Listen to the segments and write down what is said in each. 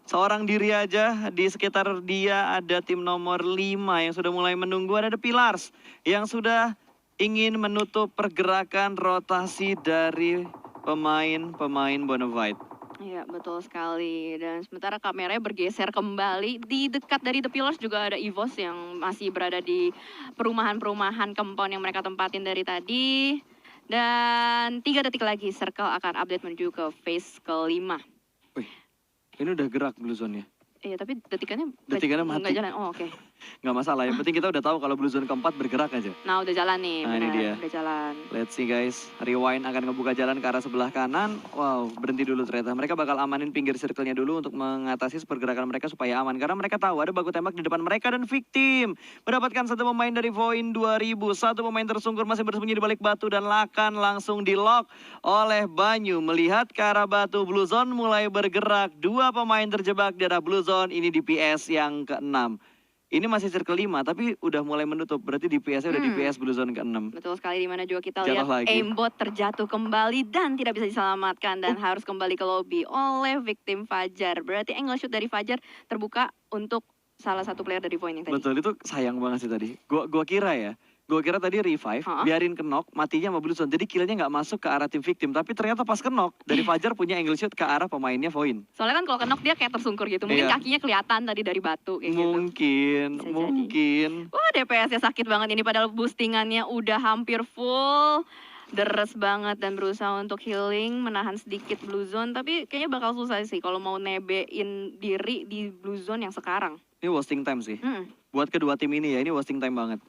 Seorang diri aja di sekitar dia ada tim nomor 5 yang sudah mulai menunggu. Ada The Pillars yang sudah ingin menutup pergerakan rotasi dari pemain-pemain Bonafide. Iya, betul sekali. Dan sementara kameranya bergeser kembali. Di dekat dari The Pillars juga ada EVOS yang masih berada di perumahan-perumahan compound yang mereka tempatin dari tadi. Dan 3 detik lagi Circle akan update menuju ke phase kelima. Wih, ini udah gerak Blue Zone-nya. Iya, tapi detikannya mati. nggak jalan. Oh, oke. Nggak masalah, yang penting kita udah tahu kalau Blue Zone keempat bergerak aja. Nah, udah jalan nih, Nah, ini benar, dia. udah jalan. Let's see guys, Rewind akan ngebuka jalan ke arah sebelah kanan. Wow, berhenti dulu ternyata. Mereka bakal amanin pinggir circle-nya dulu untuk mengatasi pergerakan mereka supaya aman. Karena mereka tahu ada baku tembak di depan mereka dan Victim mendapatkan satu pemain dari Voin 2000. Satu pemain tersungkur masih bersembunyi di balik batu dan Lakan langsung di-lock oleh Banyu. Melihat ke arah batu, Blue Zone mulai bergerak. 2 pemain terjebak di arah Blue Zone, ini di PS yang ke-6. Ini masih circle 5, tapi udah mulai menutup. Berarti DPS-nya udah DPS Blue Zone ke-6. Betul sekali, di mana juga kita Jatuh lihat lagi. aimbot terjatuh kembali dan tidak bisa diselamatkan dan harus kembali ke lobby oleh Victim Fajar. Berarti angle shoot dari Fajar terbuka untuk salah satu player dari Voin yang tadi. Betul, itu sayang banget sih tadi. Gua kira tadi revive, biarin ke knock, matinya sama Blue Zone. Jadi killnya nggak masuk ke arah tim Victim. Tapi ternyata pas ke knock, dari Fajar punya angle shoot ke arah pemainnya Voin. Soalnya kan kalau ke knock dia kayak tersungkur gitu. Mungkin Iya. kakinya kelihatan tadi dari batu kayak gitu. Mungkin. Wah, DPS-nya sakit banget ini padahal boostingannya udah hampir full. Deres banget dan berusaha untuk healing, menahan sedikit Blue Zone. Tapi kayaknya bakal susah sih kalau mau nebein diri di Blue Zone yang sekarang. Ini wasting time sih. Buat kedua tim ini ya, ini wasting time banget.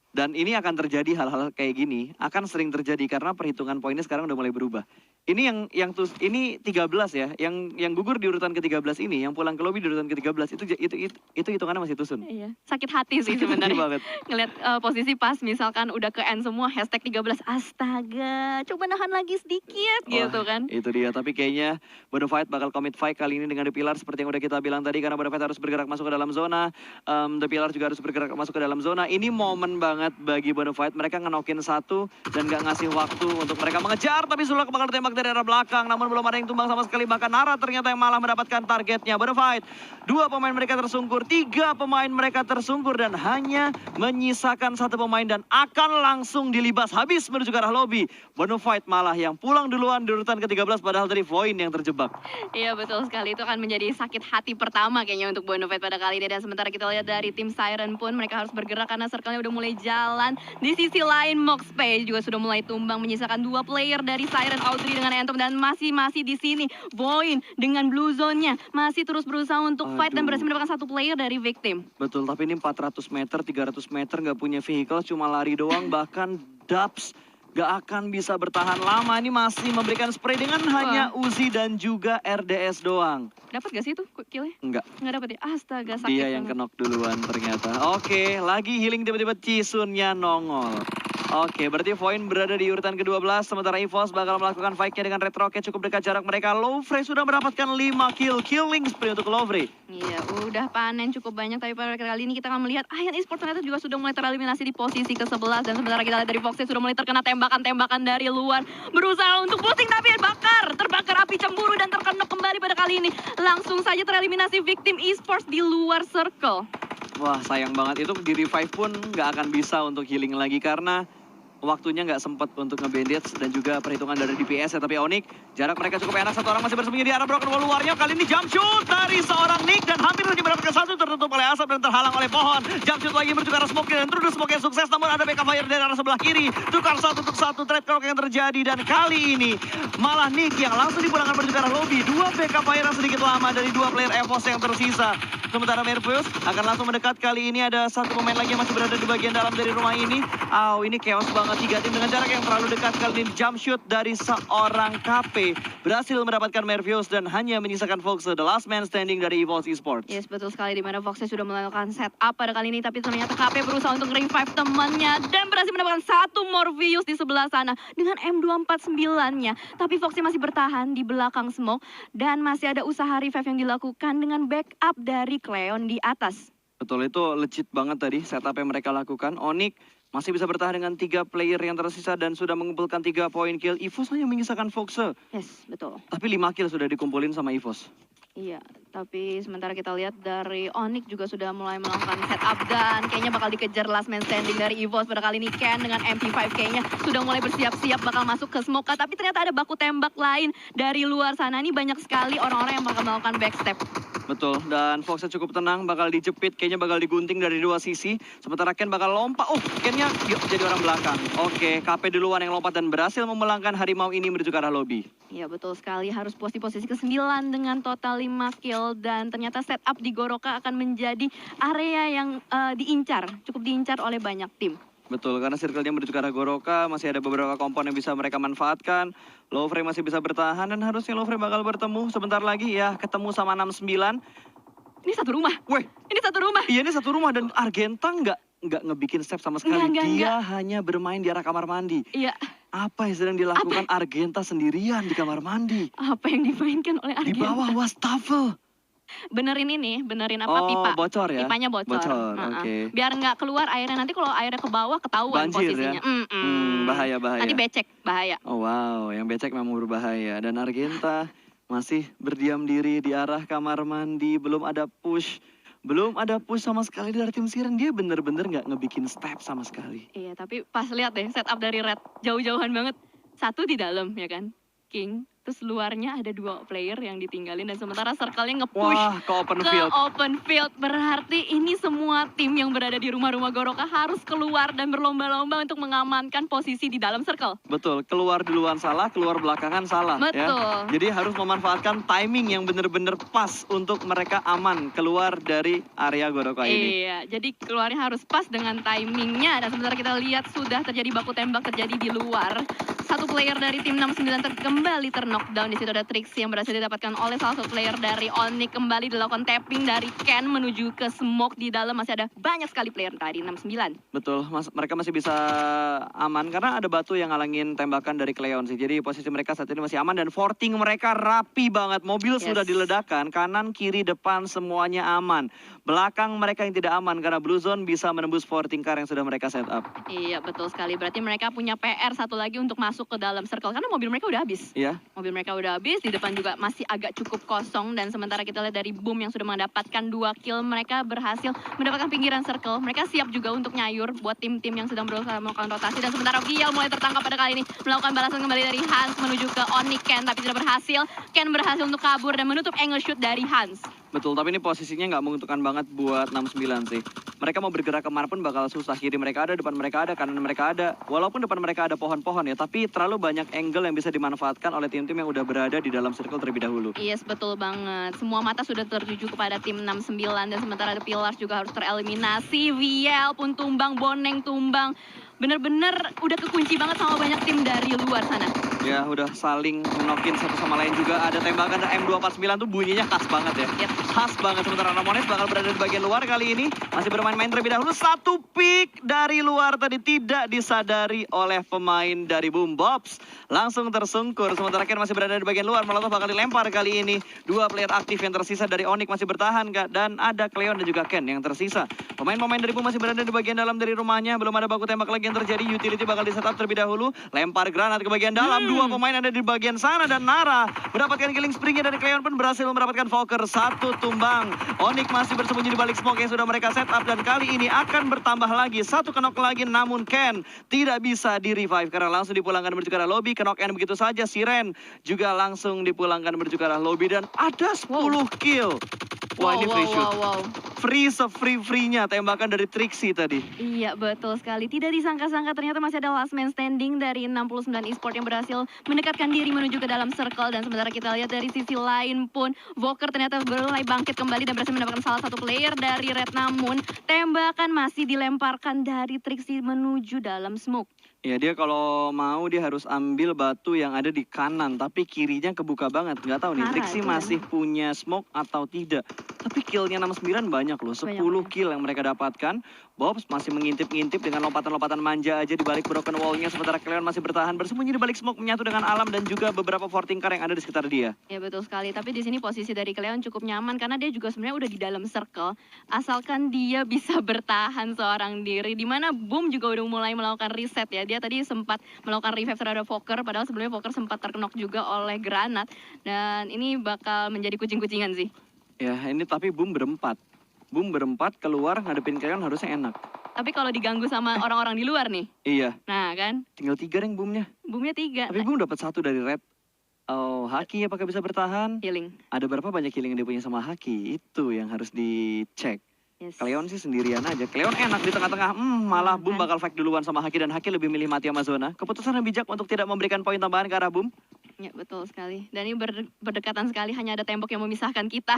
Dan ini akan terjadi hal-hal kayak gini, akan sering terjadi karena perhitungan poinnya sekarang udah mulai berubah. Ini ini 13 ya, yang gugur di urutan ke-13 ini, yang pulang ke lobby di urutan ke-13 itu hitungannya masih tusun. Iya, sakit hati sih sebenarnya. Ngeliat posisi pas misalkan udah ke end semua hashtag 13, astaga, coba nahan lagi sedikit gitu kan. Itu dia, tapi kayaknya Bonafide bakal commit fight kali ini dengan The Pillars seperti yang udah kita bilang tadi, karena Bonafide harus bergerak masuk ke dalam zona, The Pillars juga harus bergerak masuk ke dalam zona. Ini momen banget bagi Bonafide, mereka ngenokin satu dan gak ngasih waktu untuk mereka mengejar, tapi Sulak bakal ditembak dari arah belakang, namun belum ada yang tumbang sama sekali, bahkan Nara ternyata yang malah mendapatkan targetnya. Bonafide, 2 pemain mereka tersungkur, 3 pemain mereka tersungkur dan hanya menyisakan 1 pemain dan akan langsung dilibas habis menuju ke arah lobby. Bonafide malah yang pulang duluan di urutan ke-13 padahal dari Voin yang terjebak. Iya betul sekali, itu akan menjadi sakit hati pertama kayaknya untuk Bonafide pada kali ini. Dan sementara kita lihat dari tim Siren pun mereka harus bergerak karena circle-nya udah mulai jalan. Di sisi lain Moxpay juga sudah mulai tumbang, menyisakan 2 player dari Siren, Audrey dengan Anthem, dan masih di sini Voin dengan Blue Zone-nya masih terus berusaha untuk fight dan berhasil mendapatkan 1 player dari Victim. Betul, tapi ini 400 meter, 300 meter nggak punya vehicle, cuma lari doang, bahkan Dubs gak akan bisa bertahan lama. Ini masih memberikan spray dengan hanya Uzi dan juga RDS doang. Dapat gak sih itu killnya? Enggak. Nggak dapat ya? Astaga, sakit Dia yang kenok duluan ternyata. Oke, lagi healing tiba-tiba Cisunnya nongol. Oke, berarti Voin berada di urutan ke-12, sementara EVOS bakal melakukan fight-nya dengan Red Rocket cukup dekat jarak mereka. Lovre sudah mendapatkan 5 kill, killing spree untuk Lovre. Iya, udah panen cukup banyak, tapi pada kali ini kita akan melihat Ayan Esports ternyata juga sudah mulai tereliminasi di posisi ke-11. Dan sementara kita lihat dari Foxy sudah mulai terkena tembakan-tembakan dari luar. Berusaha untuk boosting tapi terbakar api cemburu dan terkena kembali pada kali ini. Langsung saja tereliminasi Victim Esports di luar circle. Wah, sayang banget, itu di revive pun nggak akan bisa untuk healing lagi karena waktunya nggak sempat untuk nge-bandage dan juga perhitungan dari DPS ya. Tapi Onyx, jarak mereka cukup enak, 1 orang masih bersembunyi di arah broken wall luarnya. Kali ini jump shoot dari seorang Nick dan hampir mendapatkan 1, tertutup oleh asap dan terhalang oleh pohon. Jump shoot lagi menuju ke arah smoke dan terus smoke yang sukses, namun ada backup fire dari arah sebelah kiri. Tukar 1 untuk 1 trade call yang terjadi dan kali ini malah Nick yang langsung dipulangkan menuju ke arah lobby. 2 backup fire yang sedikit lama dari 2 player EVOS yang tersisa. Sementara Merveus akan langsung mendekat, kali ini ada 1 pemain lagi yang masih berada di bagian dalam dari rumah ini. Ini chaos banget. 3 tim dengan jarak yang terlalu dekat. Kali ini jump shoot dari seorang KP berhasil mendapatkan Merveus dan hanya menyisakan Fox, the last man standing dari EVOS Esports. Yes, betul sekali, di mana Foxnya sudah melakukan setup pada kali ini, tapi ternyata KP berusaha untuk revive temannya dan berhasil mendapatkan 1 Morpheus di sebelah sana dengan M249-nya. Tapi Foxnya masih bertahan di belakang smoke dan masih ada usaha revive yang dilakukan dengan backup dari Cleon di atas. Betul, itu legit banget tadi setup yang mereka lakukan. Onyx masih bisa bertahan dengan 3 player yang tersisa dan sudah mengumpulkan 3 poin kill. EVOS hanya menyisakan Foxe. Yes, betul. Tapi 5 kill sudah dikumpulin sama EVOS. Iya, tapi sementara kita lihat dari Onyx juga sudah mulai melakukan setup dan kayaknya bakal dikejar last man standing dari EVOS pada kali ini. Ken dengan MP5 kayaknya sudah mulai bersiap-siap bakal masuk ke smoke, tapi ternyata ada baku tembak lain dari luar sana. Ini banyak sekali orang-orang yang bakal melakukan backstep. Betul, dan Foxnya cukup tenang, bakal dijepit, kayaknya bakal digunting dari dua sisi. Sementara Ken bakal lompat, Kennya yuk, jadi orang belakang. Oke, KP duluan yang lompat dan berhasil memelangkan harimau ini menuju ke arah lobby. Ya betul sekali, harus posisi ke-9 dengan total 5 kill. Dan ternyata setup di Goroka akan menjadi area yang cukup diincar oleh banyak tim. Betul, karena circle-nya menuju ke arah Goroka, masih ada beberapa komponen yang bisa mereka manfaatkan. Lowframe masih bisa bertahan dan harusnya Lowframe bakal bertemu sebentar lagi ya, ketemu sama 69. Ini satu rumah. Weh, Ini satu rumah. iya ini satu rumah dan Argenta nggak ngebikin step sama sekali. Dia hanya bermain di arah kamar mandi. Iya. Apa yang sedang dilakukan Argenta sendirian di kamar mandi? Apa yang dimainkan oleh Argenta? Di bawah wastafel. Benerin pipa. Bocor ya? Pipanya bocor. Oke. Biar nggak keluar airnya, nanti kalau airnya ke bawah ketahuan Banjir, posisinya. ya? Bahaya. Nanti becek, bahaya. Oh wow, yang becek memang berbahaya. Dan Argenta masih berdiam diri di arah kamar mandi, belum ada push sama sekali dari tim Siren. Dia bener-bener nggak ngebikin step sama sekali. Iya, tapi pas lihat deh setup dari Red, jauh-jauhan banget. Satu di dalam ya kan, King. Terus luarnya ada 2 player yang ditinggalin dan sementara circle-nya nge-push Wah, ke open field. Berarti ini semua tim yang berada di rumah-rumah Goroka harus keluar dan berlomba-lomba untuk mengamankan posisi di dalam circle. Betul, keluar duluan salah, keluar belakangan salah. Betul. Ya. Jadi harus memanfaatkan timing yang bener-bener pas untuk mereka aman keluar dari area Goroka ini. Iya, jadi keluarnya harus pas dengan timingnya. Dan sementara kita lihat sudah terjadi baku tembak terjadi di luar. Satu player dari tim 69 kembali knockdown. Di situ ada Trixie yang berhasil didapatkan oleh salah satu player dari Onyx. Kembali dilakukan tapping dari Ken menuju ke smoke. Di dalam masih ada banyak sekali player tadi 69. Betul, mereka masih bisa aman karena ada batu yang ngalangin tembakan dari Cleon sih. Jadi posisi mereka saat ini masih aman dan forting mereka rapi banget. Mobil sudah diledakkan, kanan, kiri, depan semuanya aman. Belakang mereka yang tidak aman karena Blue Zone bisa menembus forting car yang sudah mereka set up. Iya, betul sekali. Berarti mereka punya PR satu lagi untuk masuk ke dalam circle karena mobil mereka udah habis. Iya. Mobil mereka udah habis, di depan juga masih agak cukup kosong dan sementara kita lihat dari Boom yang sudah mendapatkan 2 kill, mereka berhasil mendapatkan pinggiran circle. Mereka siap juga untuk nyayur buat tim-tim yang sedang berusaha melakukan rotasi dan sementara Vial mulai tertangkap pada kali ini melakukan balasan kembali dari Hans menuju ke Onyx Ken tapi tidak berhasil. Ken berhasil untuk kabur dan menutup angle shoot dari Hans. Betul, tapi ini posisinya nggak menguntungkan banget buat 69 sih. Mereka mau bergerak kemana pun bakal susah. Kiri mereka ada, depan mereka ada, kanan mereka ada. Walaupun depan mereka ada pohon-pohon ya, tapi terlalu banyak angle yang bisa dimanfaatkan oleh tim-tim yang udah berada di dalam circle terlebih dahulu. Yes, betul banget. Semua mata sudah tertuju kepada tim 69 dan sementara The Pillars juga harus tereliminasi. VL pun tumbang, Boneng tumbang. Bener-bener udah kekunci banget sama banyak tim dari luar sana. Ya, udah saling menokin satu sama lain juga. Ada tembakan M249 tuh bunyinya khas banget ya. Yep. Khas banget. Sementara Ramones bakal berada di bagian luar kali ini. Masih bermain-main terlebih dahulu. Satu pick dari luar tadi tidak disadari oleh pemain dari Boom Bobs. Langsung tersungkur. Sementara Ken masih berada di bagian luar. Molotov bakal dilempar kali ini. 2 player aktif yang tersisa dari Onyx masih bertahan, Kak. Dan ada Cleon dan juga Ken yang tersisa. Pemain-pemain dari Boom masih berada di bagian dalam dari rumahnya. Belum ada baku tembak lagi yang terjadi. Utility bakal di-setup terlebih dahulu. Lempar granat ke bagian dalam. 2 pemain ada di bagian sana dan Nara mendapatkan killing spree-nya dari Cleon pun berhasil mendapatkan Valker. 1 tumbang. Onyx masih bersembunyi di balik smoke yang sudah mereka set up dan kali ini akan bertambah lagi. 1 knock lagi namun Ken tidak bisa di-revive karena langsung dipulangkan menuju ke arah lobby. Knock end begitu saja. Siren juga langsung dipulangkan menuju ke arah lobby dan ada 10 kill. Wah, ini free shoot. Free se-free-free-nya tembakan dari Trixie tadi. Iya, betul sekali. Tidak disangka-sangka ternyata masih ada last man standing dari 69 Esport yang berhasil mendekatkan diri menuju ke dalam circle. Dan sementara kita lihat dari sisi lain pun, Voker ternyata mulai bangkit kembali dan berhasil mendapatkan salah satu player dari Red. Namun, tembakan masih dilemparkan dari Trixie menuju dalam smoke. Ya, dia kalau mau dia harus ambil batu yang ada di kanan, tapi kirinya kebuka banget. Nggak tahu nih, Trixie masih punya smoke atau tidak. Tapi killnya 69 banyak loh, 10 Banyak. kill yang mereka dapatkan. Bobs masih mengintip-ngintip dengan lompatan-lompatan manja aja di balik broken wall-nya. Sementara Cleon masih bertahan bersembunyi di balik smoke menyatu dengan alam dan juga beberapa 14 car yang ada di sekitar dia. Ya betul sekali, tapi di sini posisi dari Cleon cukup nyaman karena dia juga sebenarnya udah di dalam circle. Asalkan dia bisa bertahan seorang diri, di mana Boom juga udah mulai melakukan reset ya. Dia tadi sempat melakukan revive terhadap Fokker, padahal sebelumnya Fokker sempat terknok juga oleh granat. Dan ini bakal menjadi kucing-kucingan sih. Ya ini tapi Boom berempat. Boom berempat keluar ngadepin Cleon harusnya enak. Tapi kalau diganggu sama orang-orang di luar nih, Iya, nah kan, tinggal 3 ring Boomnya. Boomnya 3, Tapi Boom dapat 1 dari Red. Oh, Haki apakah bisa bertahan? healing. Ada berapa banyak healing yang dia punya sama Haki? Itu yang harus dicek. Yes. Cleon sih sendirian aja. Cleon enak di tengah-tengah. Malah Boom bakal fight duluan sama Haki dan Haki lebih milih mati sama zona. Keputusan yang bijak untuk tidak memberikan poin tambahan ke arah Boom. Ya betul sekali. Dan ini berdekatan sekali, hanya ada tembok yang memisahkan kita.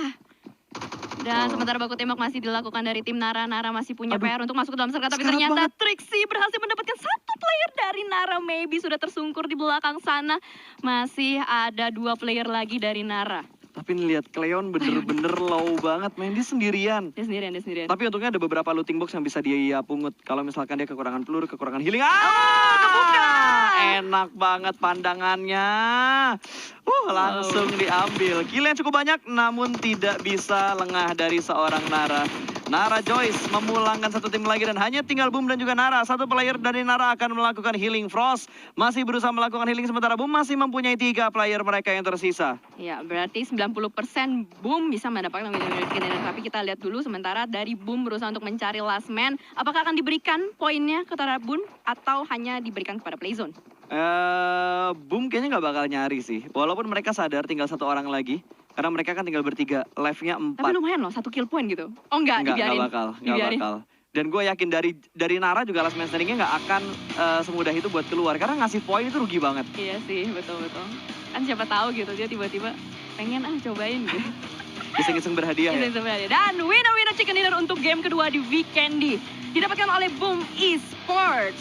Dan Oh. sementara baku tembak masih dilakukan dari tim Nara. Nara masih punya Aduh. PR untuk masuk ke dalam circle. Tapi Sekarat ternyata banget. Trixie berhasil mendapatkan 1 player dari Nara. Maybe sudah tersungkur di belakang sana. Masih ada 2 player lagi dari Nara. Tapi nih lihat Cleon bener-bener low banget. Main dia sendirian. Dia sendirian, dia sendirian. Tapi untungnya ada beberapa looting box yang bisa dia pungut. Kalau misalkan dia kekurangan peluru, kekurangan healing. kebuka! Enak banget pandangannya. Langsung diambil. Kill yang cukup banyak namun tidak bisa lengah dari seorang Nara. Nara Joyce memulangkan 1 tim lagi dan hanya tinggal Boom dan juga Nara. 1 player dari Nara akan melakukan healing. Frost masih berusaha melakukan healing sementara Boom masih mempunyai 3 player mereka yang tersisa. Ya, berarti 90% Boom bisa mendapatkan win-win. Tapi kita lihat dulu sementara dari Boom berusaha untuk mencari last man. Apakah akan diberikan poinnya ke Tara Boom atau hanya diberikan kepada Playzone? Boom kayaknya nggak bakal nyari sih. Walaupun mereka sadar tinggal 1 orang lagi. Karena mereka kan tinggal bertiga. Live-nya 4. Tapi lumayan loh, 1 kill point gitu. Oh enggak, dibiarin. Nggak Dibiarin. bakal. Dan gue yakin dari Nara juga last man standing-nya nggak akan semudah itu buat keluar. Karena ngasih poin itu rugi banget. Iya sih, betul-betul. Kan siapa tahu gitu, dia tiba-tiba pengen cobain gitu. Iseng-iseng berhadiah ya. Itu sebenarnya. Dan winner-winner chicken dinner untuk game kedua di Weekendy didapatkan oleh Boom Esports.